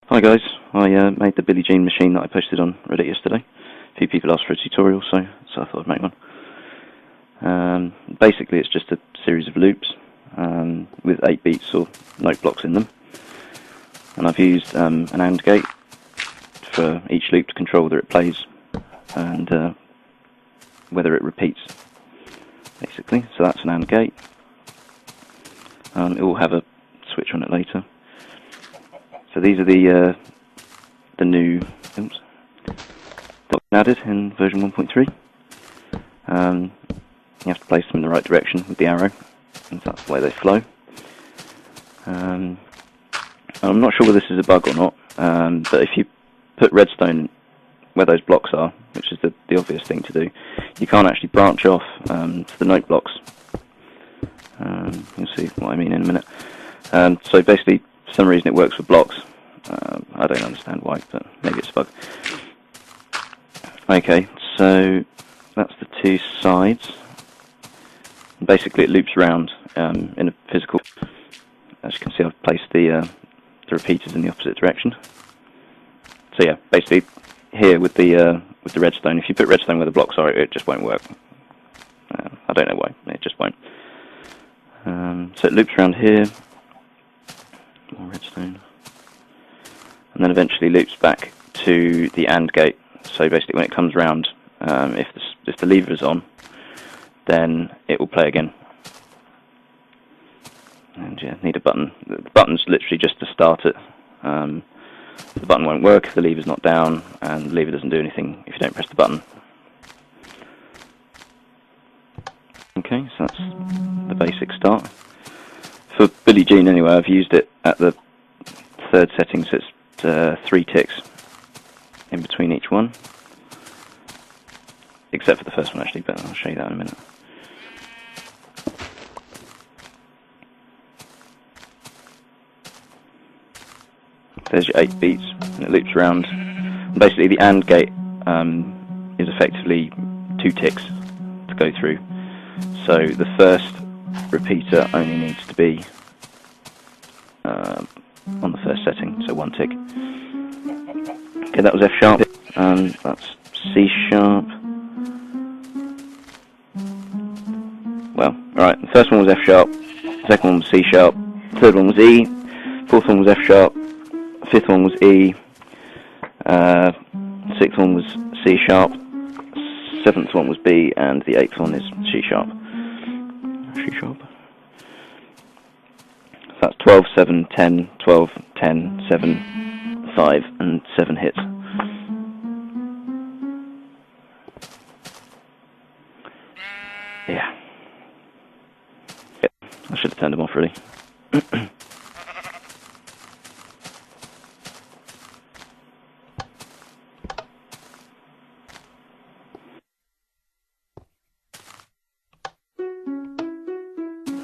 Hi guys, I made the Billie Jean machine that I posted on Reddit yesterday. A few people asked for a tutorial, so I thought I'd make one. Basically it's just a series of loops with 8 beats or note blocks in them. And I've used an AND gate for each loop to control whether it plays and whether it repeats, basically. So that's an AND gate. It will have a switch on it later. So these are the new blocks added in version 1.3. You have to place them in the right direction with the arrow, and that's the way they flow. I'm not sure whether this is a bug or not, but if you put redstone where those blocks are, which is the obvious thing to do, you can't actually branch off to the note blocks. You'll see what I mean in a minute. So basically, for some reason it works with blocks. I don't understand why, but maybe it's a bug. Okay, so that's the two sides. Basically it loops around in a physical. As you can see, I've placed the repeaters in the opposite direction. So yeah, basically here with the redstone, if you put redstone where the blocks are, it just won't work. I don't know why, it just won't. So it loops around here, more redstone, and then eventually loops back to the AND gate. So basically when it comes round, if the lever is on, then it will play again. And yeah, need a button. The button's literally just to start it. The button won't work if the lever's not down, and the lever doesn't do anything if you don't press the button. Okay, so that's the basic start. For Billie Jean anyway, I've used it at the third setting, so it's 3 ticks in between each one. Except for the first one actually, but I'll show you that in a minute. There's your 8 beats, and it loops around. And basically the AND gate is effectively 2 ticks to go through. So the first repeater only needs to be on the first setting, so 1 tick. Okay, that was F sharp, and that's C sharp. Well, alright, the first one was F sharp, the second one was C sharp, the third one was E, fourth one was F sharp, fifth one was E, sixth one was C sharp, seventh one was B, and the eighth one is C sharp. C sharp. So that's 12, 7, 10, 12, 10, 7, 5, and 7 hits. Yeah. I should have turned them off really.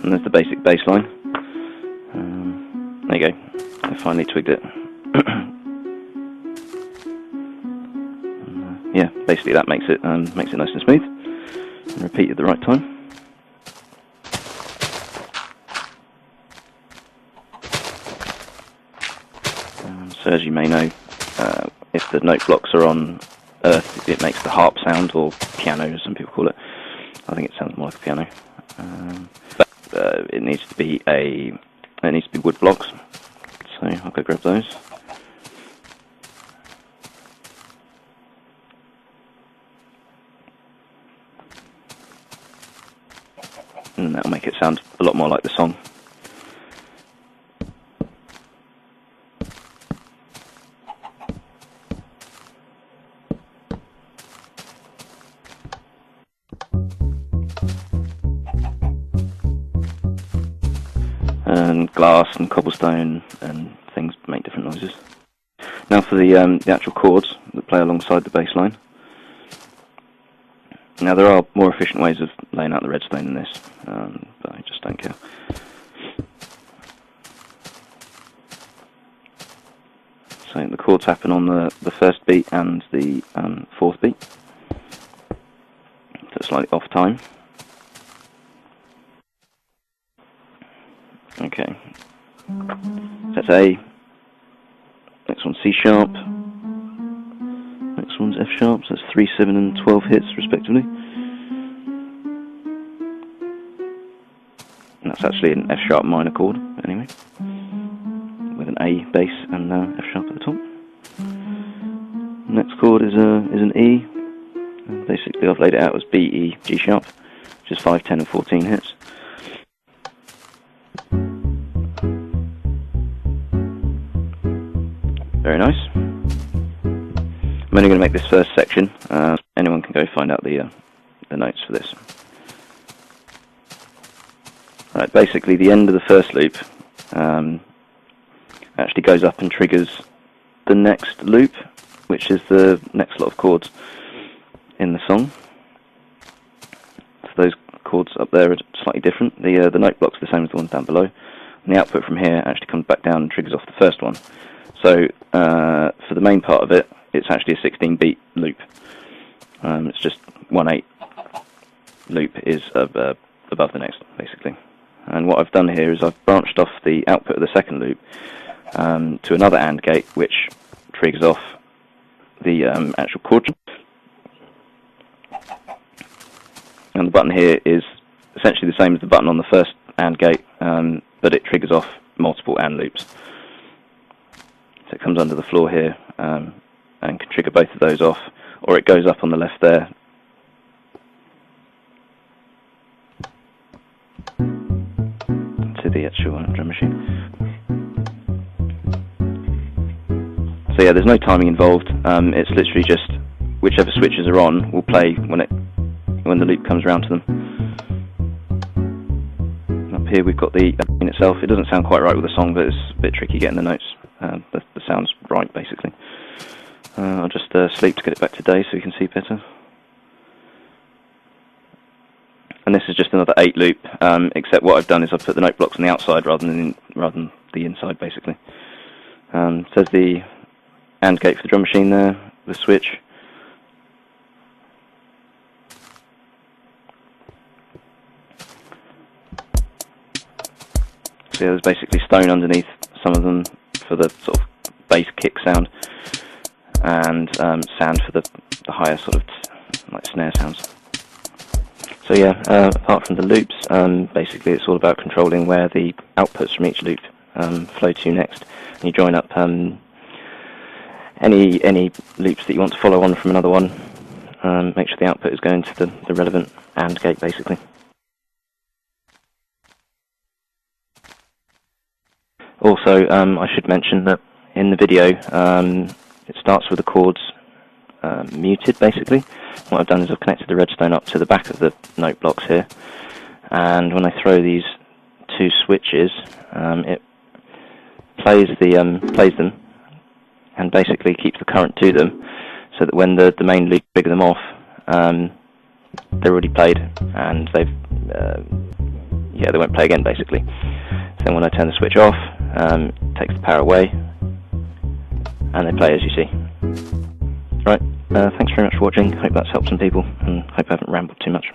And there's the basic bass line. There you go. I finally twigged it. Yeah, basically that makes it nice and smooth. And repeat at the right time. So as you may know, if the note blocks are on earth, it makes the harp sound, or piano as some people call it. I think it sounds more like a piano. But it needs to be wood blocks. So I'll go grab those. And that'll make it sound a lot more like the song. And glass and cobblestone and things make different noises. Now for the actual chords that play alongside the bass line. Now there are more efficient ways of laying out the redstone than this, but I just don't care. So the chords happen on the first beat and the fourth beat, so it's slightly off time. Okay, so that's A, next one's C sharp. Next one's F sharp, so that's 3, 7 and 12 hits respectively. And that's actually an F sharp minor chord, anyway, with an A bass and F sharp at the top. Next chord is an E. And basically I've laid it out as B, E, G sharp, which is 5, 10 and 14 hits. Very nice. I'm only going to make this first section. Anyone can go find out the notes for this. Right, basically the end of the first loop actually goes up and triggers the next loop, which is the next lot of chords in the song. So those chords up there are slightly different. The note block's the same as the one down below, and the output from here actually comes back down and triggers off the first one. So for the main part of it, it's actually a 16-beat loop. It's just 1/8 loop is above the next, basically. And what I've done here is I've branched off the output of the second loop to another AND gate, which triggers off the actual chord. And the button here is essentially the same as the button on the first AND gate, but it triggers off multiple AND loops. So it comes under the floor here and can trigger both of those off, or it goes up on the left there. To the actual drum machine. So yeah, there's no timing involved. It's literally just whichever switches are on will play when the loop comes around to them. Up here we've got the in itself. It doesn't sound quite right with the song, but it's a bit tricky getting the notes. The sound's right, basically. I'll just sleep to get it back to day so you can see better. And this is just another 8 loop, except what I've done is I've put the note blocks on the outside rather than the inside, basically. So there's the AND gate for the drum machine there, the switch. So yeah, there's basically stone underneath some of them for the sort of bass kick sound, and sand for the higher sort of like snare sounds. So yeah, apart from the loops, basically it's all about controlling where the outputs from each loop flow to next. And you join up any loops that you want to follow on from another one. Make sure the output is going to the relevant AND gate, basically. Also, I should mention that in the video, it starts with the chords muted, basically. What I've done is I've connected the redstone up to the back of the note blocks here, and when I throw these 2 switches, it plays them, and basically keeps the current to them, so that when the main loop trigger them off, they're already played, and they won't play again, basically. So then when I turn the switch off, it takes the power away, and they play as you see. Right, thanks very much for watching. Hope that's helped some people, and hope I haven't rambled too much.